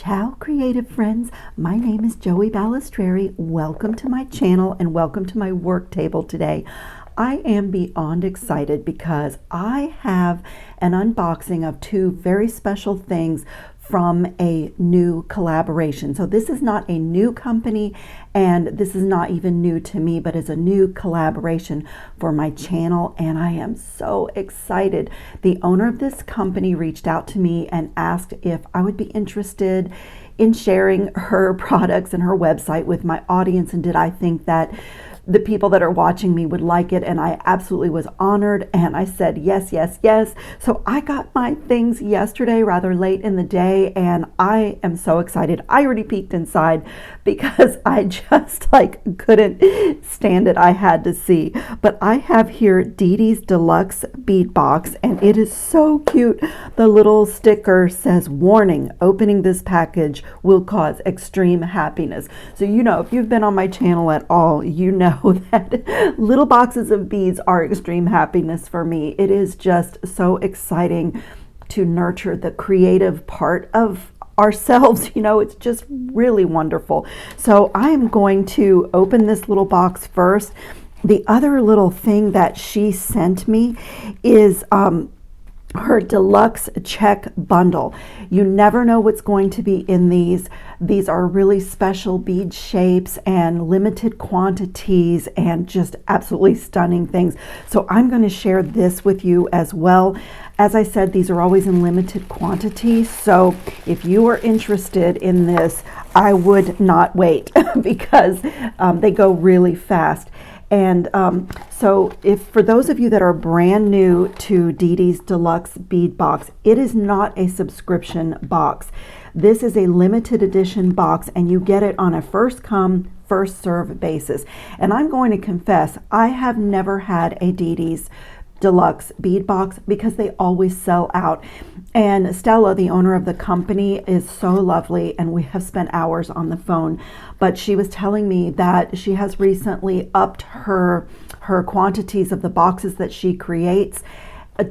Ciao creative friends, my name is Joey Balestrieri. Welcome to my channel and welcome to my work table today. I am beyond excited because I have an unboxing of two very special things from a new collaboration. So this is not a new company and this is not even new to me, but it's a new collaboration for my channel and I am so excited. The owner of this company reached out to me and asked if I would be interested in sharing her products and her website with my audience, and did I think that the people that are watching me would like it, and I absolutely was honored, and I said yes, yes, yes. So I got my things yesterday rather late in the day, and I am so excited. I already peeked inside because I just couldn't stand it. I had to see. But I have here DIDI'S DELUXE BEAD BOX, and it is so cute. The little sticker says, "Warning, opening this package will cause extreme happiness." So you know, if you've been on my channel at all, you know that little boxes of beads are extreme happiness for me. It is just so exciting to nurture the creative part of ourselves. You know, it's just really wonderful. So I am going to open this little box first. The other little thing that she sent me is her deluxe check bundle. You never know what's going to be in these. These are really special bead shapes and limited quantities and just absolutely stunning things. So I'm going to share this with you as well. As I said, these are always in limited quantities. So if you are interested in this, I would not wait because they go really fast. And so if for those of you that are brand new to DIDI'S DELUXE Bead Box, it is not a subscription box. This is a limited edition box and you get it on a first come, first serve basis. And I'm going to confess, I have never had a DIDI'S Deluxe bead box because they always sell out. And Stella, the owner of the company, is so lovely and we have spent hours on the phone, but she was telling me that she has recently upped her quantities of the boxes that she creates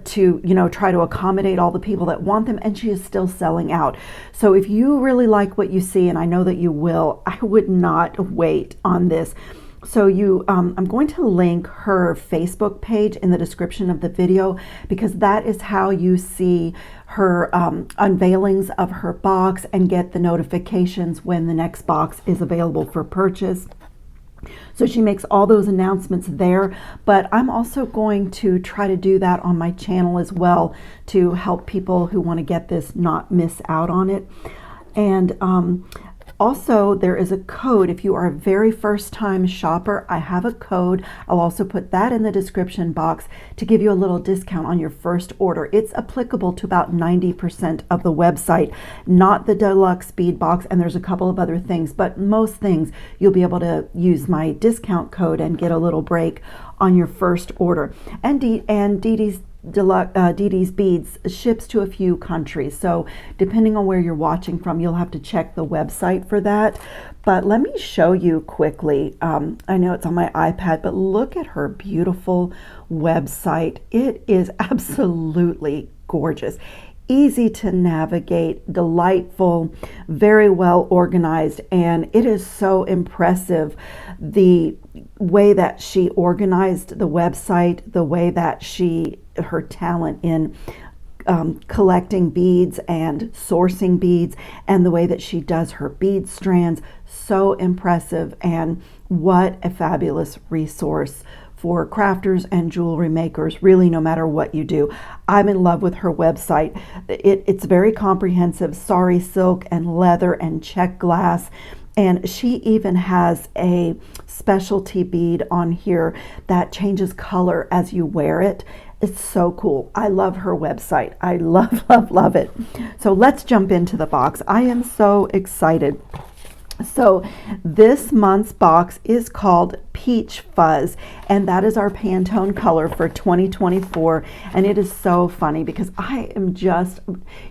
to, you know, try to accommodate all the people that want them, and she is still selling out. So if you really like what you see, and I know that you will, I would not wait on this. So I'm going to link her Facebook page in the description of the video because that is how you see her unveilings of her box and get the notifications when the next box is available for purchase. So she makes all those announcements there, but I'm also going to try to do that on my channel as well to help people who want to get this not miss out on it. And also, there is a code. If you are a very first time shopper, I have a code. I'll also put that in the description box to give you a little discount on your first order. It's applicable to about 90% of the website, not the deluxe bead box, and there's a couple of other things, but most things you'll be able to use my discount code and get a little break on your first order. And DIDI'S Beads ships to a few countries, so depending on where you're watching from, you'll have to check the website for that. But let me show you quickly. I know it's on my iPad, but look at her beautiful website. It is absolutely gorgeous. Easy to navigate, delightful, very well organized, and it is so impressive the way that she organized the website, the way that her talent in collecting beads and sourcing beads, and the way that she does her bead strands. So impressive, and what a fabulous resource for crafters and jewelry makers, really, no matter what you do. I'm in love with her website. It's very comprehensive, sari silk and leather and check glass. And she even has a specialty bead on here that changes color as you wear it. It's so cool. I love her website. I love, love, love it. So let's jump into the box. I am so excited. So this month's box is called Peach Fuzz, and that is our Pantone color for 2024. And it is so funny because I am just,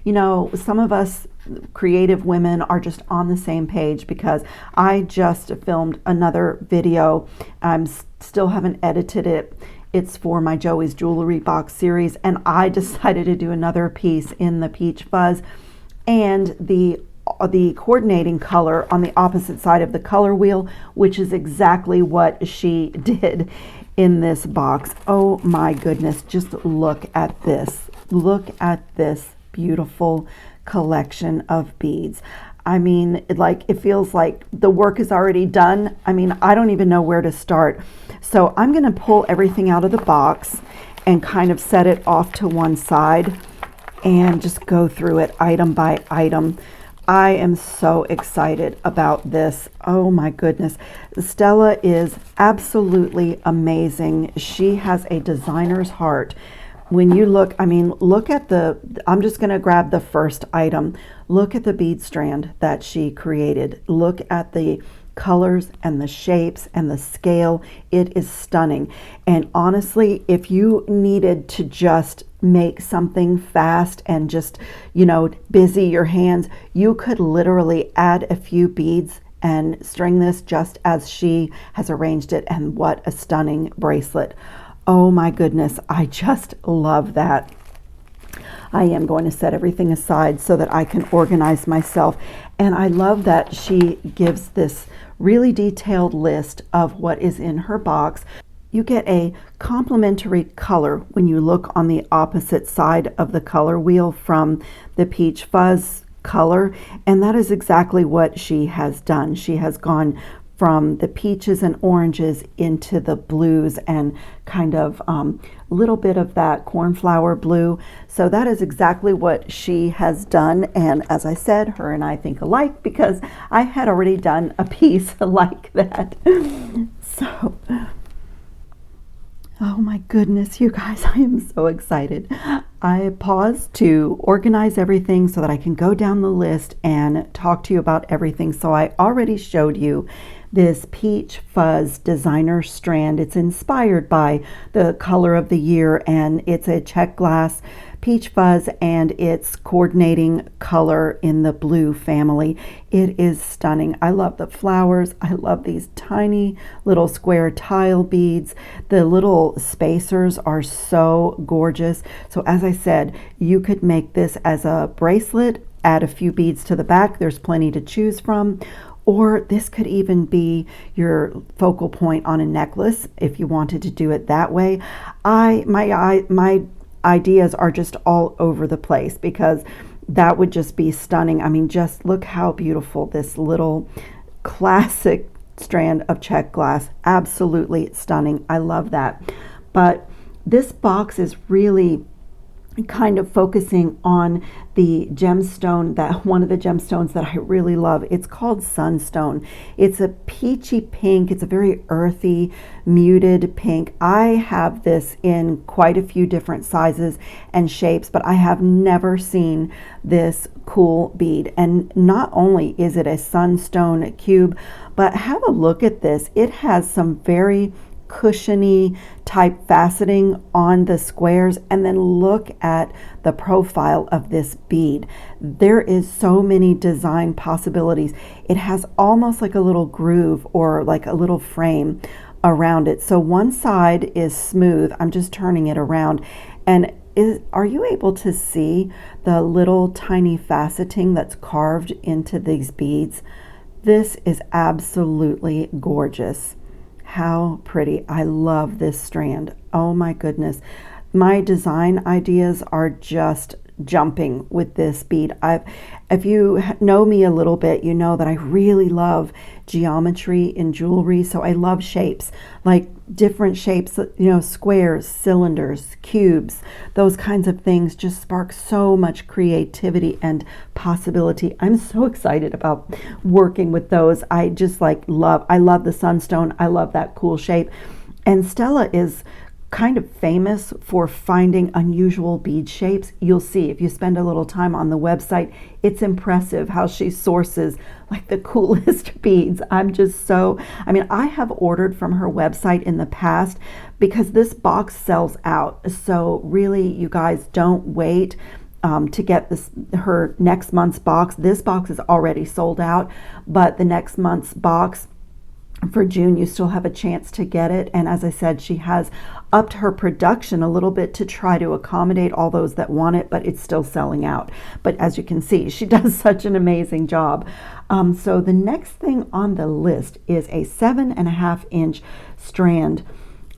you know, some of us creative women are just on the same page because I just filmed another video. Still haven't edited it. It's for my Joey's Jewelry Box series, and I decided to do another piece in the Peach Fuzz. And the the coordinating color on the opposite side of the color wheel, which is exactly what she did in this box. Oh my goodness, just look at this. Look at this beautiful collection of beads. I mean, it feels like the work is already done. I mean, I don't even know where to start. So I'm going to pull everything out of the box and kind of set it off to one side and just go through it item by item. I am so excited about this. Oh my goodness. Stella is absolutely amazing. She has a designer's heart. When you look, I mean, look at I'm just going to grab the first item. Look at the bead strand that she created. Look at the colors and the shapes and the scale. It is stunning. And honestly, if you needed to just make something fast and just, busy your hands, you could literally add a few beads and string this just as she has arranged it. And what a stunning bracelet. Oh my goodness, I just love that. I am going to set everything aside so that I can organize myself. And I love that she gives this really detailed list of what is in her box. You get a complementary color when you look on the opposite side of the color wheel from the peach fuzz color. And that is exactly what she has done. She has gone from the peaches and oranges into the blues and kind of a little bit of that cornflower blue. So that is exactly what she has done. And as I said, her and I think alike because I had already done a piece like that. So, oh my goodness, you guys, I am so excited. I paused to organize everything so that I can go down the list and talk to you about everything. So I already showed you this peach fuzz designer strand. It's inspired by the color of the year, and it's a check glass peach fuzz, and it's coordinating color in the blue family. It is stunning. I love the flowers. I love these tiny little square tile beads. The little spacers are so gorgeous. So as I said, you could make this as a bracelet, add a few beads to the back. There's plenty to choose from. Or this could even be your focal point on a necklace if you wanted to do it that way. My ideas are just all over the place because that would just be stunning. I mean, just look how beautiful this little classic strand of check glass. Absolutely stunning. I love that. But this box is really kind of focusing on the gemstone, that one of the gemstones that I really love. It's called Sunstone. It's a peachy pink. It's a very earthy, muted pink. I have this in quite a few different sizes and shapes, but I have never seen this cool bead. And not only is it a sunstone cube, but have a look at this. It has some very cushiony type faceting on the squares, and then look at the profile of this bead. There is so many design possibilities. It has almost like a little groove or like a little frame around it. So one side is smooth. I'm just turning it around, and are you able to see the little tiny faceting that's carved into these beads? This is absolutely gorgeous. How pretty. I love this strand. Oh my goodness. My design ideas are just jumping with this bead. If you know me a little bit, you know that I really love geometry in jewelry. So I love shapes, like different shapes, squares, cylinders, cubes, those kinds of things just spark so much creativity and possibility. I'm so excited about working with those. I just I love the sunstone. I love that cool shape. And Stella is kind of famous for finding unusual bead shapes. You'll see if you spend a little time on the website, it's impressive how she sources like the coolest beads. I have ordered from her website in the past because this box sells out. So really, you guys, don't wait to get her next month's box. This box is already sold out, but the next month's box, for June, you still have a chance to get it. And as I said, she has upped her production a little bit to try to accommodate all those that want it, but it's still selling out. But as you can see, she does such an amazing job. So the next thing on the list is a 7.5-inch strand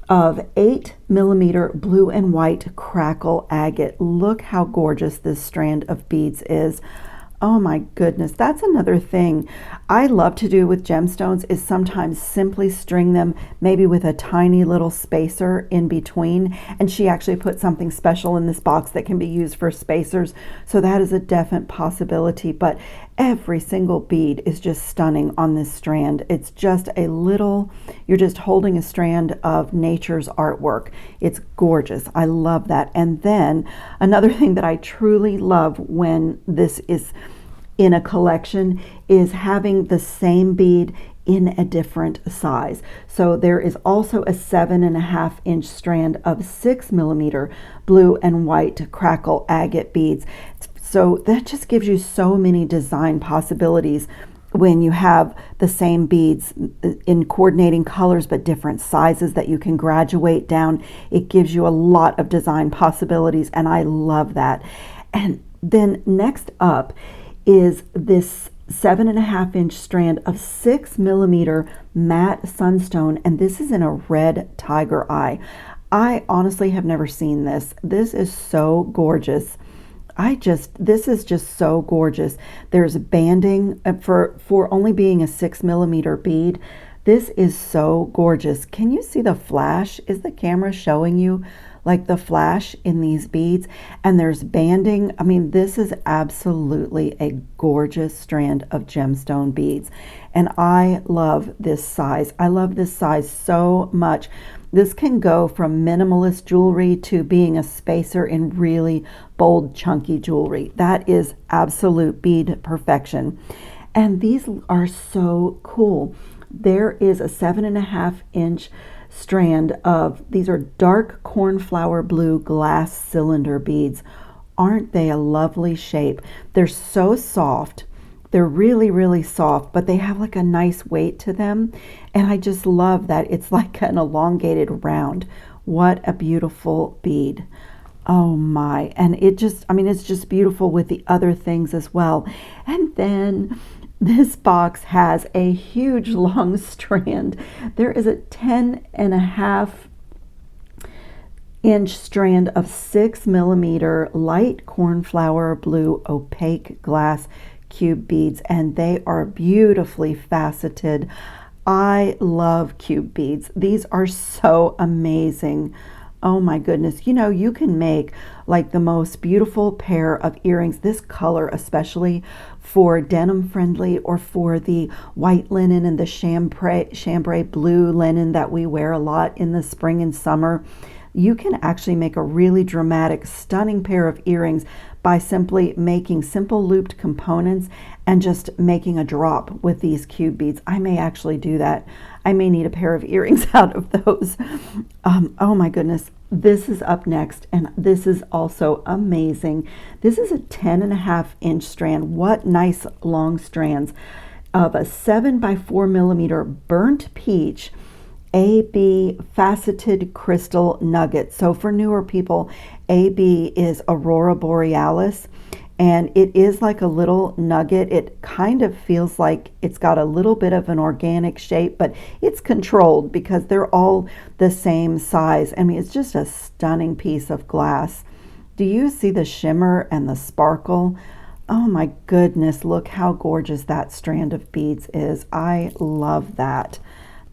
of 8mm blue and white crackle agate. Look how gorgeous this strand of beads is. Oh my goodness, that's another thing I love to do with gemstones, is sometimes simply string them maybe with a tiny little spacer in between. And she actually put something special in this box that can be used for spacers, so that is a definite possibility. But every single bead is just stunning on this strand. It's just a little, you're just holding a strand of nature's artwork. It's gorgeous. I love that. And then another thing that I truly love when this is in a collection is having the same bead in a different size. So there is also a 7.5-inch strand of 6mm blue and white crackle agate beads. So that just gives you so many design possibilities when you have the same beads in coordinating colors but different sizes that you can graduate down. It gives you a lot of design possibilities, and I love that. And then next up is this 7.5-inch strand of 6mm matte sunstone, and this is in a red tiger eye. I honestly have never seen this. This is so gorgeous. This is just so gorgeous. There's banding for only being a 6mm bead. This is so gorgeous. Can you see the flash? Is the camera showing you like the flash in these beads? And there's banding. I mean, this is absolutely a gorgeous strand of gemstone beads. And I love this size. I love this size so much. This can go from minimalist jewelry to being a spacer in really bold, chunky jewelry. That is absolute bead perfection. And these are so cool. There is a 7.5-inch strand of, these are dark cornflower blue glass cylinder beads. Aren't they a lovely shape? They're so soft. They're really, really soft, but they have like a nice weight to them. And I just love that it's like an elongated round. What a beautiful bead. Oh my. And it just, I mean, it's just beautiful with the other things as well. And then this box has a huge long strand. There is a 10.5-inch strand of 6mm light cornflower blue opaque glass cube beads, and they are beautifully faceted. I love cube beads. These are so amazing. Oh my goodness. You know, you can make like the most beautiful pair of earrings, this color especially, for denim friendly or for the white linen and the chambray blue linen that we wear a lot in the spring and summer. You can actually make a really dramatic, stunning pair of earrings by simply making simple looped components and just making a drop with these cube beads. I may actually do that. I may need a pair of earrings out of those. Oh my goodness. This is up next, and this is also amazing. This is a 10.5-inch strand. What nice long strands of a 7x4mm burnt peach AB faceted crystal nugget. So for newer people, AB is Aurora Borealis, and it is like a little nugget. It kind of feels like it's got a little bit of an organic shape, but it's controlled because they're all the same size. I mean, it's just a stunning piece of glass. Do you see the shimmer and the sparkle? Oh my goodness, look how gorgeous that strand of beads is. I love that.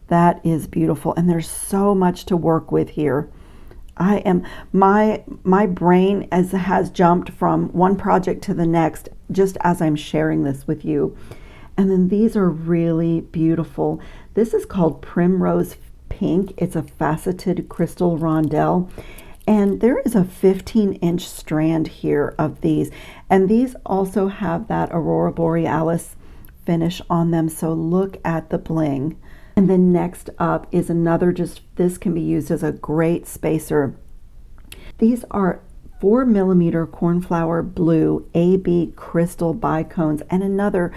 That is beautiful, and there's so much to work with here. My brain has jumped from one project to the next just as I'm sharing this with you. And then these are really beautiful. This is called Primrose Pink. It's a faceted crystal rondelle. And there is a 15-inch strand here of these. And these also have that Aurora Borealis finish on them. So look at the bling. And then next up is another, this can be used as a great spacer. These are 4mm cornflower blue AB crystal bicones and another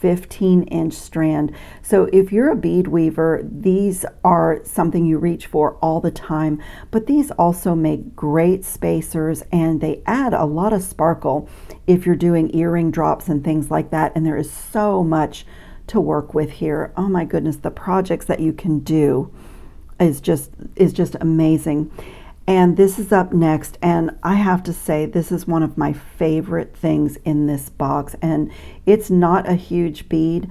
15-inch strand. So if you're a bead weaver, these are something you reach for all the time, but these also make great spacers and they add a lot of sparkle if you're doing earring drops and things like that. And there is so much to work with here. Oh my goodness, the projects that you can do is just amazing. And this is up next, and I have to say this is one of my favorite things in this box, and it's not a huge bead,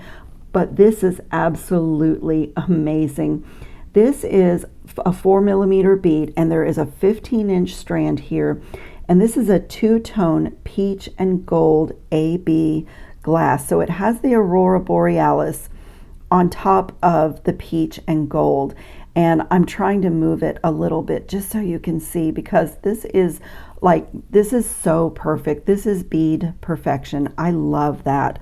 but this is absolutely amazing. This is a 4mm bead, and there is a 15-inch strand here, and this is a two-tone peach and gold AB glass. So it has the Aurora Borealis on top of the peach and gold. And I'm trying to move it a little bit just so you can see, because this is so perfect. This is bead perfection. I love that.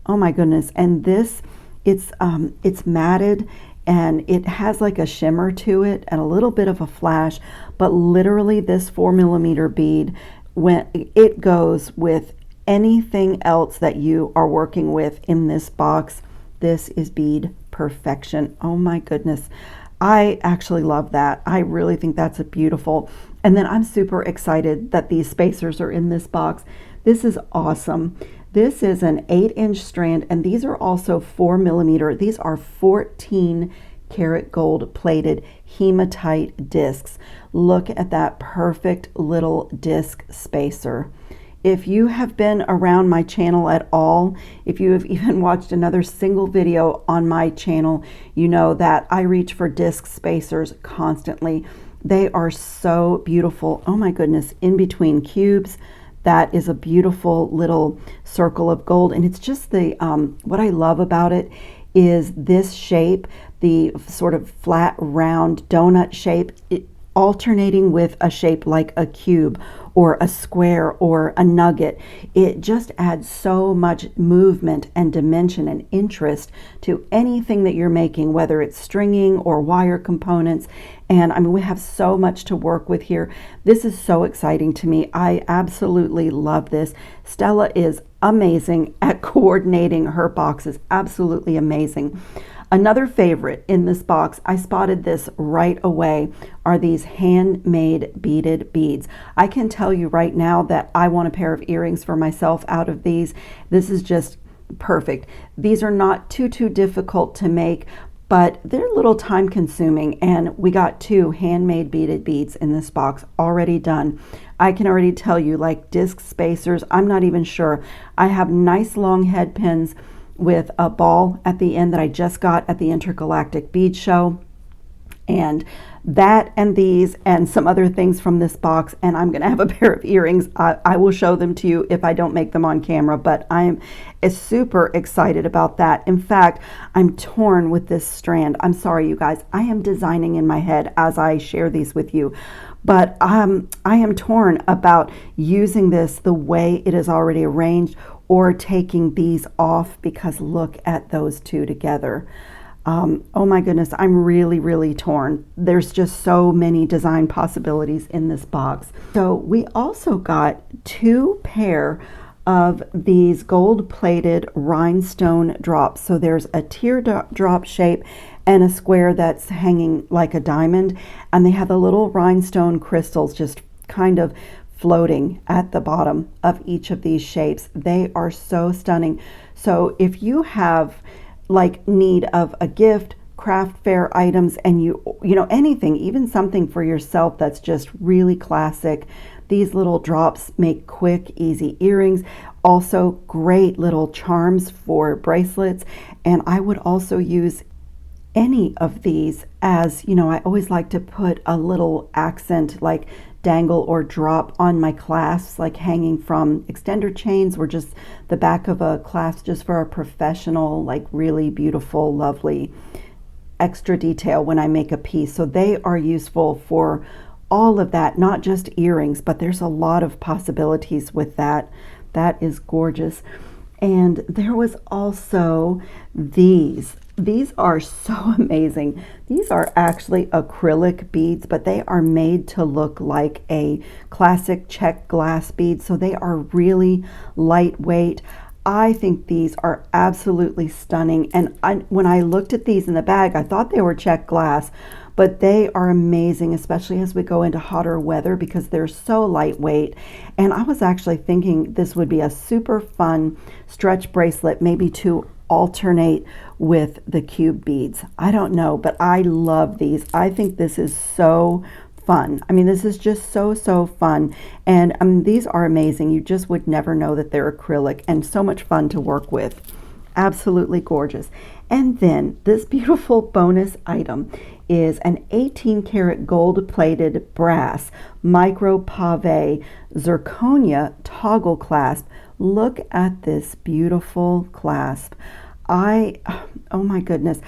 Oh my goodness. And this, it's matted and it has like a shimmer to it and a little bit of a flash, but literally this 4mm bead, when it goes with anything else that you are working with in this box, this is bead perfection. Oh my goodness. I actually love that. I really think that's a beautiful. And then I'm super excited that these spacers are in this box. This is awesome. This is an 8-inch strand, and these are also 4mm. These are 14 karat gold plated hematite discs. Look at that perfect little disc spacer. If you have been around my channel at all, if you have even watched another single video on my channel, you know that I reach for disc spacers constantly. They are so beautiful. Oh my goodness, in between cubes, that is a beautiful little circle of gold. And it's just the, what I love about it is this shape, the sort of flat, round donut shape, alternating with a shape like a cube or a square or a nugget. It just adds so much movement and dimension and interest to anything that you're making, whether it's stringing or wire components. And I mean, we have so much to work with here. This is so exciting to me. I absolutely love this. Stella is amazing at coordinating her boxes. Absolutely amazing. Another favorite in this box, I spotted this right away, are these handmade beaded beads. I can tell you right now that I want a pair of earrings for myself out of these. This is just perfect. These are not too difficult to make, but they're a little time consuming, and we got 2 handmade beaded beads in this box already done. I can already tell you, like disc spacers, I'm not even sure. I have nice long head pins with a ball at the end that I just got at the Intergalactic Bead Show, and that and these and some other things from this box, and I'm gonna have a pair of earrings. I will show them to you if I don't make them on camera, but I am super excited about that. In fact, I'm torn with this strand. I'm sorry, you guys. I am designing in my head as I share these with you, but I am torn about using this the way it is already arranged or taking these off, because look at those two together. Oh my goodness, I'm really torn. There's just so many design possibilities in this box. So we also got 2 pair of these gold-plated rhinestone drops. So there's a teardrop shape and a square that's hanging like a diamond, and they have the little rhinestone crystals just kind of floating at the bottom of each of these shapes. They are so stunning. So if you have like need of a gift, craft fair items, and you know, anything, even something for yourself that's just really classic, these little drops make quick, easy earrings. Also great little charms for bracelets. And I would also use any of these as, you know, I always like to put a little accent, like dangle or drop on my clasps, like hanging from extender chains, or just the back of a clasp, just for a professional, like really beautiful, lovely extra detail when I make a piece. So they are useful for all of that, not just earrings, but there's a lot of possibilities with that. That is gorgeous. And there was also these. These are so amazing. These are actually acrylic beads, but they are made to look like a classic Czech glass bead. So they are really lightweight. I think these are absolutely stunning. And when I looked at these in the bag, I thought they were check glass, but they are amazing, especially as we go into hotter weather because they're so lightweight. And I was actually thinking this would be a super fun stretch bracelet, maybe to alternate with the cube beads. I don't know, but I love these. I think this is so fun. I mean, this is just so fun. And these are amazing. You just would never know that they're acrylic, and so much fun to work with. Absolutely gorgeous. And then this beautiful bonus item is an 18 karat gold plated brass micro pave zirconia toggle clasp. Look at this beautiful clasp. Oh my goodness.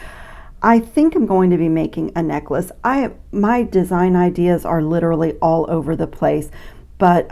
I think I'm going to be making a necklace. My design ideas are literally all over the place, but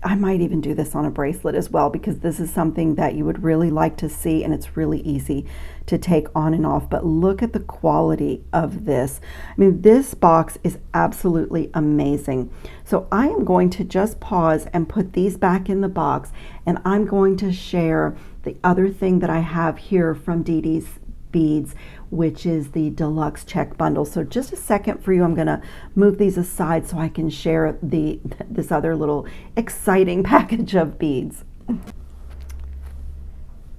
I might even do this on a bracelet as well, because this is something that you would really like to see, and it's really easy to take on and off. But look at the quality of this. I mean, this box is absolutely amazing. So I am going to just pause and put these back in the box, and I'm going to share the other thing that I have here from DIDI'S Beads, which is the deluxe check bundle. So just a second for you. I'm going to move these aside so I can share this other little exciting package of beads.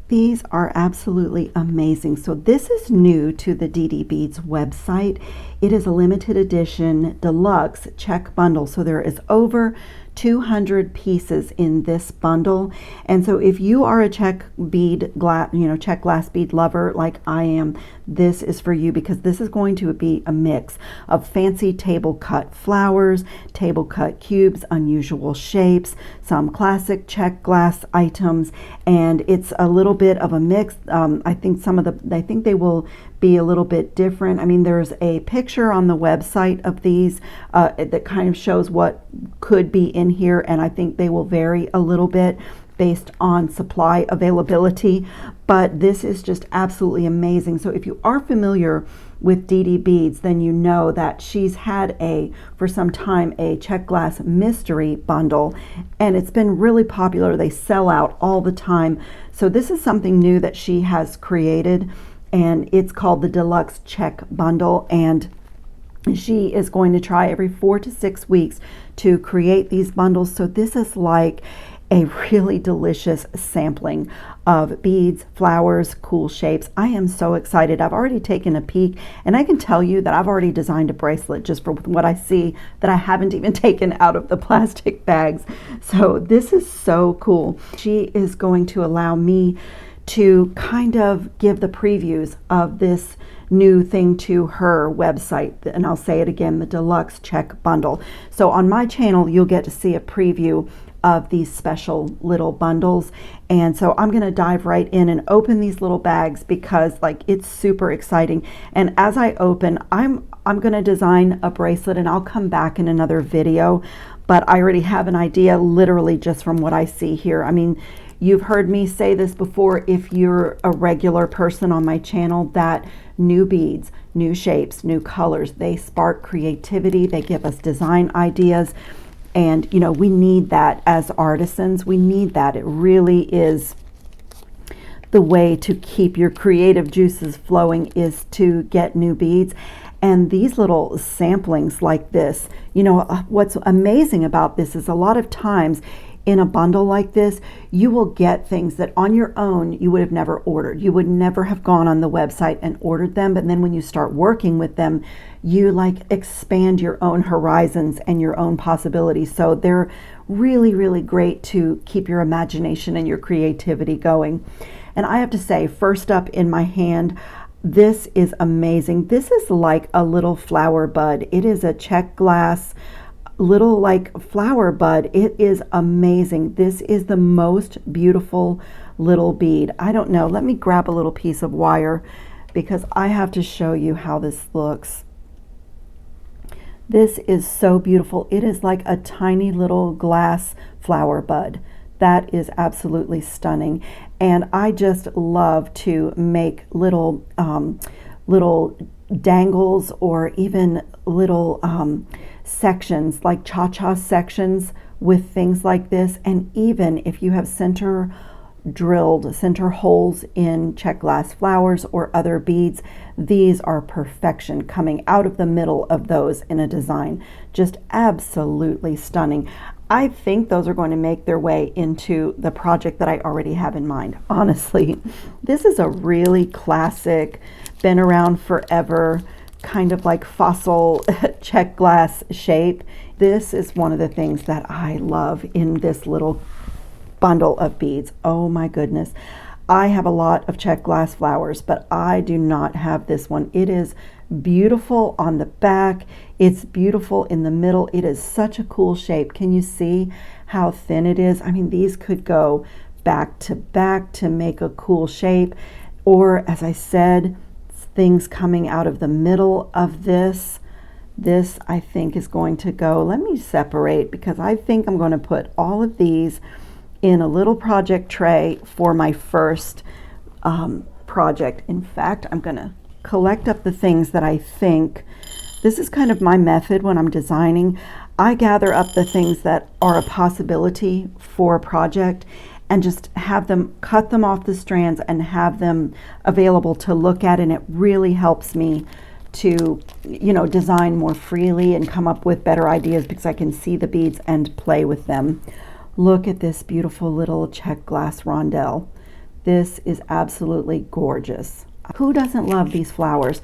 These are absolutely amazing. So this is new to the DIDI'S Beads website. It is a limited edition deluxe check bundle. So there is over 200 pieces in this bundle. And so if you are a check glass bead lover like I am, this is for you, because this is going to be a mix of fancy table cut flowers, table cut cubes, unusual shapes, some classic check glass items, and it's a little bit of a mix. I think they will be a little bit different. I mean, there's a picture on the website of these that kind of shows what could be in here, and I think they will vary a little bit based on supply availability, but this is just absolutely amazing. So if you are familiar with DIDI'S Beads, then you know that she's had for some time a check glass mystery bundle, and it's been really popular. They sell out all the time. So this is something new that she has created, and it's called the Deluxe Check Bundle, and she is going to try every 4 to 6 weeks to create these bundles. So this is like a really delicious sampling of beads, flowers, cool shapes. I am so excited. I've already taken a peek, and I can tell you that I've already designed a bracelet just for what I see that I haven't even taken out of the plastic bags. So this is so cool. She is going to allow me to kind of give the previews of this new thing to her website, and I'll say it again, the Deluxe Check Bundle. So on my channel, you'll get to see a preview of these special little bundles, and so I'm going to dive right in and open these little bags because it's super exciting. And as I open, I'm going to design a bracelet, and I'll come back in another video, but I already have an idea literally just from what I see here. I mean, you've heard me say this before if you're a regular person on my channel, that new beads, new shapes, new colors, they spark creativity, they give us design ideas. And we need that as artisans. We need that. It really is the way to keep your creative juices flowing, is to get new beads. And these little samplings like this, what's amazing about this is a lot of times in a bundle like this, you will get things that on your own you would have never ordered. You would never have gone on the website and ordered them, but then when you start working with them, you expand your own horizons and your own possibilities. So they're really, really great to keep your imagination and your creativity going. And I have to say, first up in my hand, this is amazing. This is like a little flower bud. It is a check glass little flower bud. It is amazing. This is the most beautiful little bead. I don't know. Let me grab a little piece of wire because I have to show you how this looks. This is so beautiful. It is like a tiny little glass flower bud. That is absolutely stunning. And I just love to make little dangles, or even little sections, like cha-cha sections with things like this. And even if you have center drilled center holes in check glass flowers or other beads. These are perfection coming out of the middle of those in a design. Just absolutely stunning. I think those are going to make their way into the project that I already have in mind. Honestly, this is a really classic, been around forever, kind of like fossil check glass shape. This is one of the things that I love in this little bundle of beads. Oh my goodness. I have a lot of check glass flowers, but I do not have this one. It is beautiful on the back. It's beautiful in the middle. It is such a cool shape. Can you see how thin it is? I mean, these could go back to make a cool shape. Or, as I said, things coming out of the middle of this. This, I think, is going to go, let me separate, because I think I'm going to put all of these in a little project tray for my first project. In fact, I'm going to collect up the things that I think, this is kind of my method when I'm designing. I gather up the things that are a possibility for a project and just have them, cut them off the strands and have them available to look at, and it really helps me to, you know, design more freely and come up with better ideas because I can see the beads and play with them. Look at this beautiful little check glass rondelle. This is absolutely gorgeous. Who doesn't love these flowers?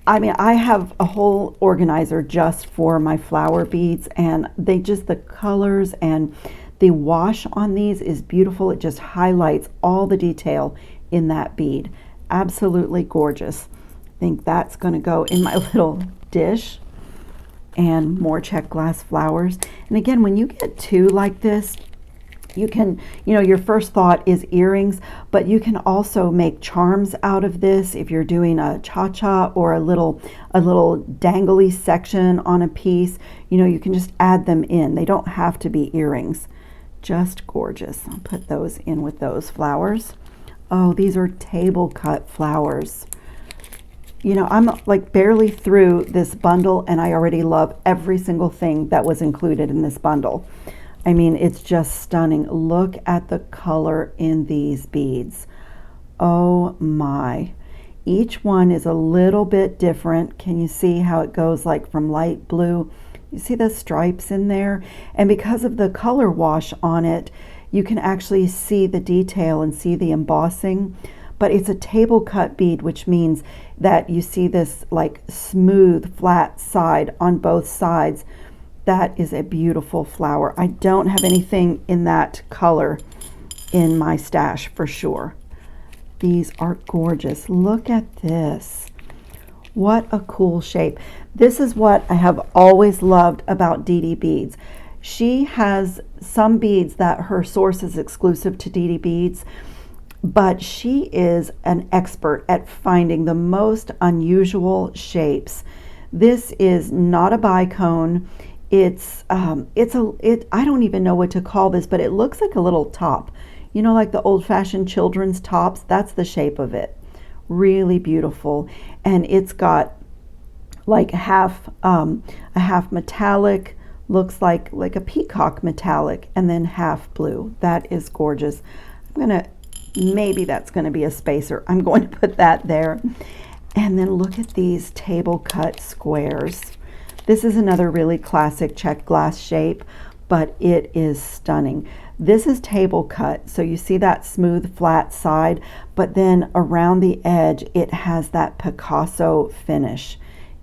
I mean, I have a whole organizer just for my flower beads, and they just, the colors and the wash on these is beautiful. It just highlights all the detail in that bead. Absolutely gorgeous. I think that's going to go in my little dish. And more check glass flowers. And again, when you get two like this, you can, you know, your first thought is earrings, but you can also make charms out of this if you're doing a cha-cha or a little dangly section on a piece. You know, you can just add them in. They don't have to be earrings. Just gorgeous. I'll put those in with those flowers. Oh, these are table cut flowers. You know, I'm like barely through this bundle and I already love every single thing that was included in this bundle. I mean, it's just stunning. Look at the color in these beads. Oh my. Each one is a little bit different. Can you see how it goes like from light blue? You see the stripes in there? And because of the color wash on it, you can actually see the detail and see the embossing. But it's a table cut bead, which means that you see this like smooth, flat side on both sides. That is a beautiful flower. I don't have anything in that color in my stash for sure. These are gorgeous. Look at this. What a cool shape. This is what I have always loved about Didi Beads. She has some beads that her source is exclusive to Didi Beads, but she is an expert at finding the most unusual shapes. This is not a bicone. I don't even know what to call this, but it looks like a little top. You know, like the old-fashioned children's tops. That's the shape of it. Really beautiful. And it's got like a half metallic, looks like a peacock metallic, and then half blue. That is gorgeous. Maybe that's gonna be a spacer. I'm going to put that there. And then look at these table cut squares. This is another really classic check glass shape, but it is stunning. This is table cut, so you see that smooth flat side, but then around the edge it has that Picasso finish.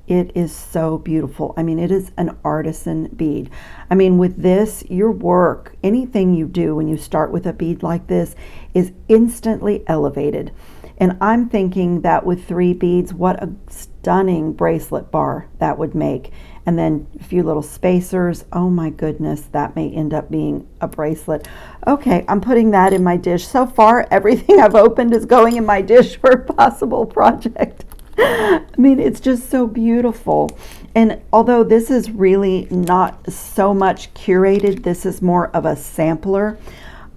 It is so beautiful. I mean, it is an artisan bead. I mean, with this, your work, anything you do when you start with a bead like this is instantly elevated. And I'm thinking that with 3 beads, what a stunning bracelet bar that would make. And then a few little spacers. Oh my goodness, that may end up being a bracelet. Okay, I'm putting that in my dish. So far, everything I've opened is going in my dish for a possible project. I mean, it's just so beautiful. And although this is really not so much curated, this is more of a sampler.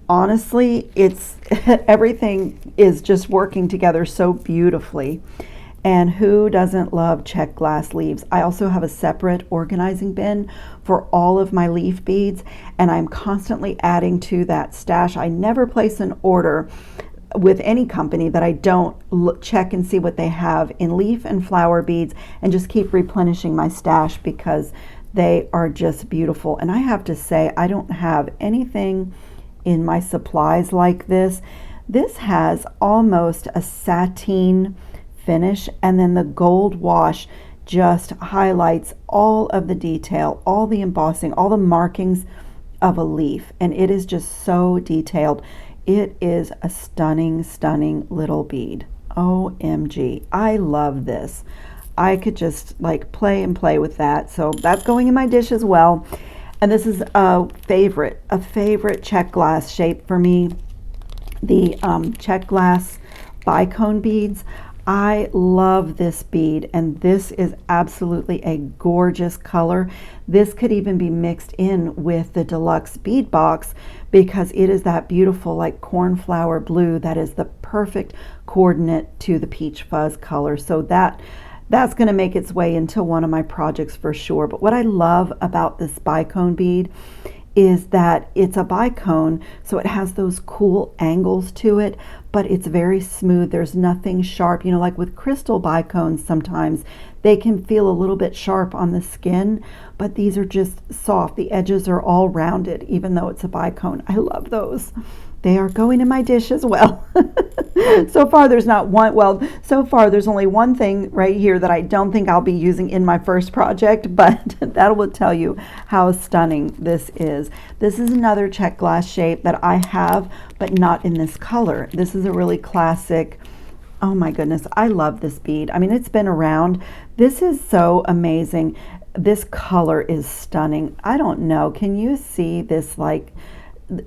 Honestly, it's everything is just working together so beautifully. And who doesn't love check glass leaves? I also have a separate organizing bin for all of my leaf beads, and I'm constantly adding to that stash. I never place an order with any company that I don't check and see what they have in leaf and flower beads, and just keep replenishing my stash because they are just beautiful. And I have to say, I don't have anything in my supplies like this. This has almost a sateen finish, and then the gold wash just highlights all of the detail, all the embossing, all the markings of a leaf, and it is just so detailed. It is a stunning, stunning little bead. OMG, I love this. I could just like play and play with that. So that's going in my dish as well. And this is a favorite check glass shape for me. The check glass bicone beads. I love this bead, and this is absolutely a gorgeous color. This could even be mixed in with the Deluxe Bead Box because it is that beautiful like cornflower blue that is the perfect coordinate to the peach fuzz color. So that's going to make its way into one of my projects for sure. But what I love about this bicone bead is that it's a bicone, so it has those cool angles to it, but it's very smooth. There's nothing sharp. You know, like with crystal bicones, sometimes they can feel a little bit sharp on the skin, but these are just soft. The edges are all rounded, even though it's a bicone. I love those. They are going in my dish as well. So far there's not one, well, so far there's only one thing right here that I don't think I'll be using in my first project, but that will tell you how stunning this is. This is another check glass shape that I have, but not in this color. This is a really classic. Oh my goodness, I love this bead. I mean, it's been around. This is so amazing. This color is stunning. I don't know, can you see this? Like,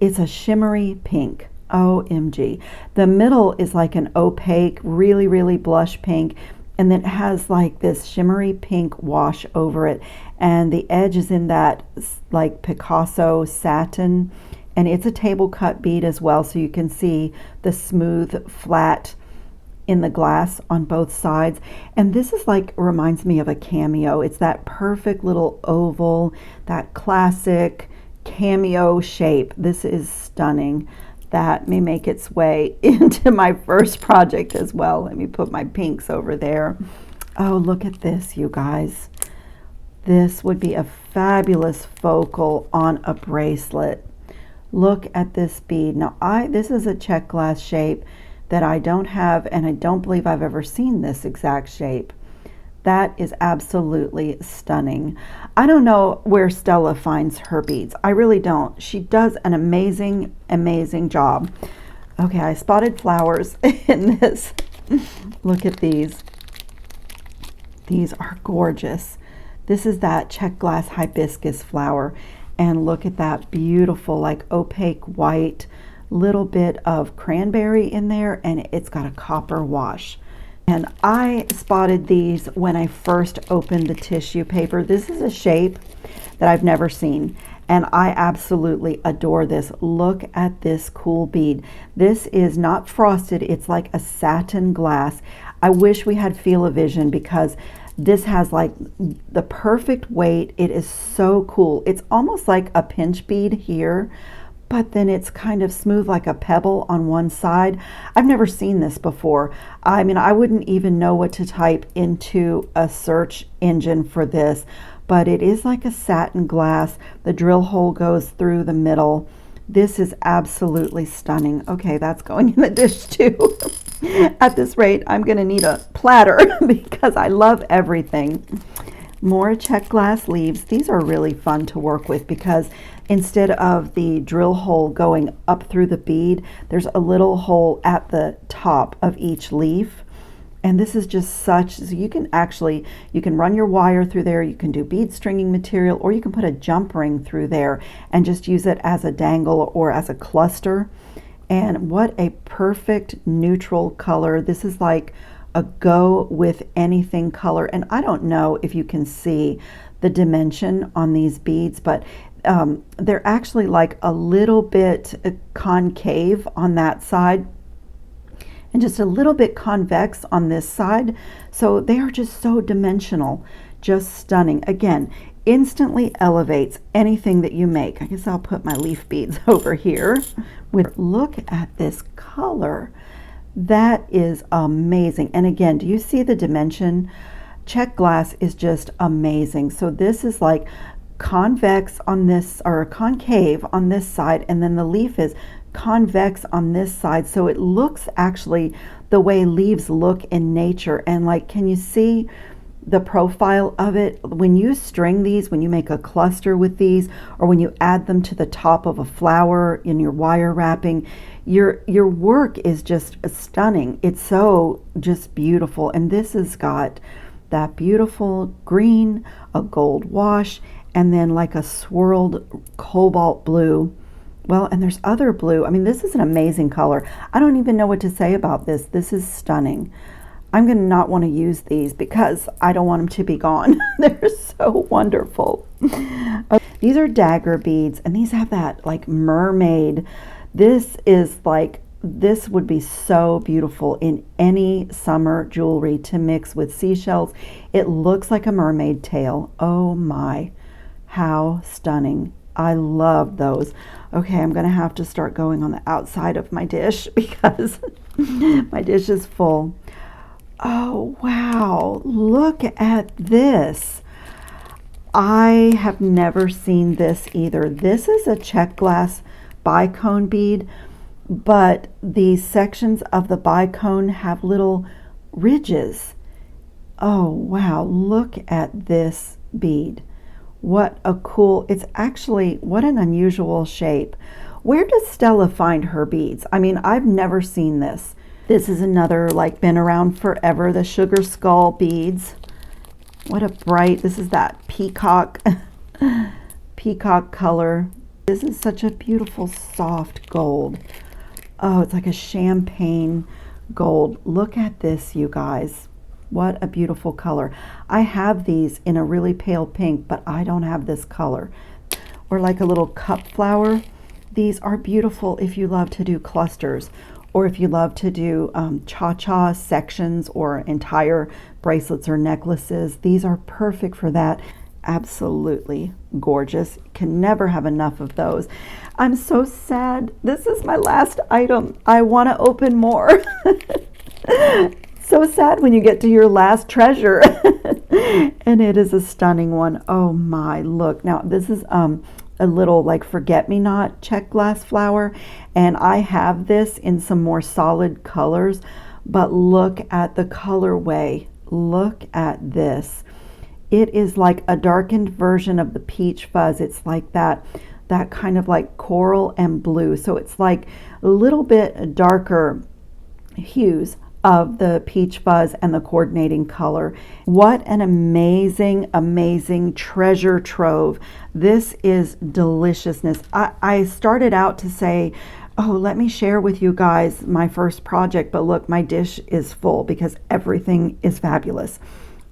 it's a shimmery pink. OMG. The middle is like an opaque, really, really blush pink, and then it has like this shimmery pink wash over it, and the edge is in that like Picasso satin, and it's a table cut bead as well, so you can see the smooth flat in the glass on both sides. And this is like, reminds me of a cameo. It's that perfect little oval, that classic cameo shape. This is stunning. That may make its way into my first project as well. Let me put my pinks over there. Oh, look at this, you guys. This would be a fabulous focal on a bracelet. Look at this bead. Now, this is a check glass shape that I don't have, and I don't believe I've ever seen this exact shape. That is absolutely stunning. I don't know where Stella finds her beads. I really don't. She does an amazing, amazing job. Okay, I spotted flowers in this. Look at these. These are gorgeous. This is that check glass hibiscus flower. And look at that beautiful, like opaque white, little bit of cranberry in there, and it's got a copper wash. And I spotted these when I first opened the tissue paper. This is a shape that I've never seen, and I absolutely adore this. Look at this cool bead. This is not frosted, it's like a satin glass. I wish we had Feel-O-Vision because this has like the perfect weight. It is so cool. It's almost like a pinch bead here, but then it's kind of smooth like a pebble on one side. I've never seen this before. I mean, I wouldn't even know what to type into a search engine for this, but it is like a satin glass. The drill hole goes through the middle. This is absolutely stunning. Okay, that's going in the dish too. At this rate, I'm gonna need a platter because I love everything. More check glass leaves. These are really fun to work with because instead of the drill hole going up through the bead, there's a little hole at the top of each leaf. And this is just such, so you can run your wire through there, you can do bead stringing material, or you can put a jump ring through there and just use it as a dangle or as a cluster. And what a perfect neutral color. This is like a go with anything color. And I don't know if you can see the dimension on these beads, but they're actually like a little bit concave on that side. and just a little bit convex on this side. So they are just so dimensional, just stunning. Again, instantly elevates anything that you make. I guess I'll put my leaf beads over here. Look at this color. That is amazing. And again, do you see the dimension? Check glass is just amazing. So this is like convex on this, or concave on this side, and then the leaf is convex on this side. So it looks actually the way leaves look in nature. And like, can you see the profile of it? When you string these, when you make a cluster with these, or when you add them to the top of a flower in your wire wrapping, your work is just stunning. It's so just beautiful. And this has got that beautiful green, a gold wash, and then like a swirled cobalt blue. Well, and there's other blue. I mean, this is an amazing color. I don't even know what to say about this. This is stunning. I'm going to not want to use these because I don't want them to be gone. They're so wonderful. These are dagger beads, and these have that like mermaid. This is like, this would be so beautiful in any summer jewelry to mix with seashells. It looks like a mermaid tail. Oh my, how stunning. I love those. Okay, I'm going to have to start going on the outside of my dish because my dish is full. Oh, wow. Look at this. I have never seen this either. This is a check glass bicone bead, but the sections of the bicone have little ridges. Oh, wow. Look at this bead. What a cool, it's actually, what an unusual shape. Where does Stella find her beads? I mean, I've never seen this. This is another, like, been around forever, the sugar skull beads. What a bright, this is that peacock, peacock color. This is such a beautiful soft gold. Oh, it's like a champagne gold. Look at this, you guys. What a beautiful color. I have these in a really pale pink, but I don't have this color. Or like a little cup flower. These are beautiful if you love to do clusters, or if you love to do cha-cha sections or entire bracelets or necklaces. These are perfect for that. Absolutely gorgeous. Can never have enough of those. I'm so sad. This is my last item. I want to open more. So sad when you get to your last treasure. And it is a stunning one. Oh my, look. Now this is a little like forget-me-not check glass flower, and I have this in some more solid colors, but look at the colorway. Look at this. It is like a darkened version of the peach fuzz. It's like that kind of like coral and blue. So it's like a little bit darker hues of the peach fuzz and the coordinating color. What an amazing, amazing treasure trove. This is deliciousness. I started out to say, oh, let me share with you guys my first project, but look, my dish is full because everything is fabulous.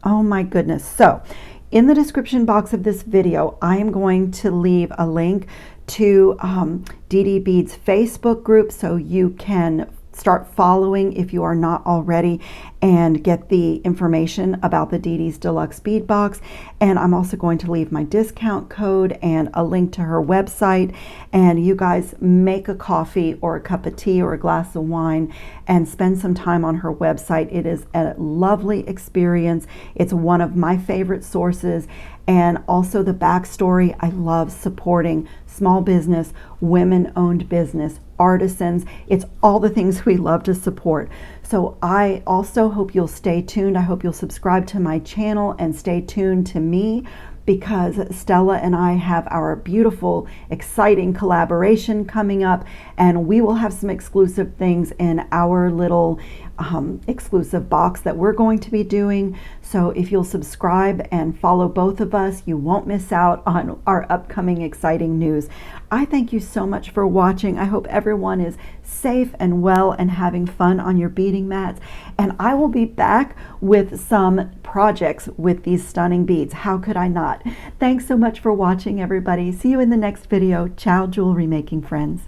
Oh my goodness. So in the description box of this video, I am going to leave a link to DD Beads Facebook group, so you can start following if you are not already and get the information about the DIDI'S Deluxe Bead Box. And I'm also going to leave my discount code and a link to her website. And you guys make a coffee or a cup of tea or a glass of wine and spend some time on her website. It is a lovely experience. It's one of my favorite sources. And also the backstory. I love supporting small business, women-owned business, artisans. It's all the things we love to support. So I also hope you'll stay tuned. I hope you'll subscribe to my channel and stay tuned to me, because Stella and I have our beautiful, exciting collaboration coming up, and we will have some exclusive things in our little exclusive box that we're going to be doing. So if you'll subscribe and follow both of us, you won't miss out on our upcoming exciting news. I thank you so much for watching. I hope everyone is safe and well and having fun on your beading mats. And I will be back with some projects with these stunning beads. How could I not? Thanks so much for watching, everybody. See you in the next video. Ciao, jewelry making friends.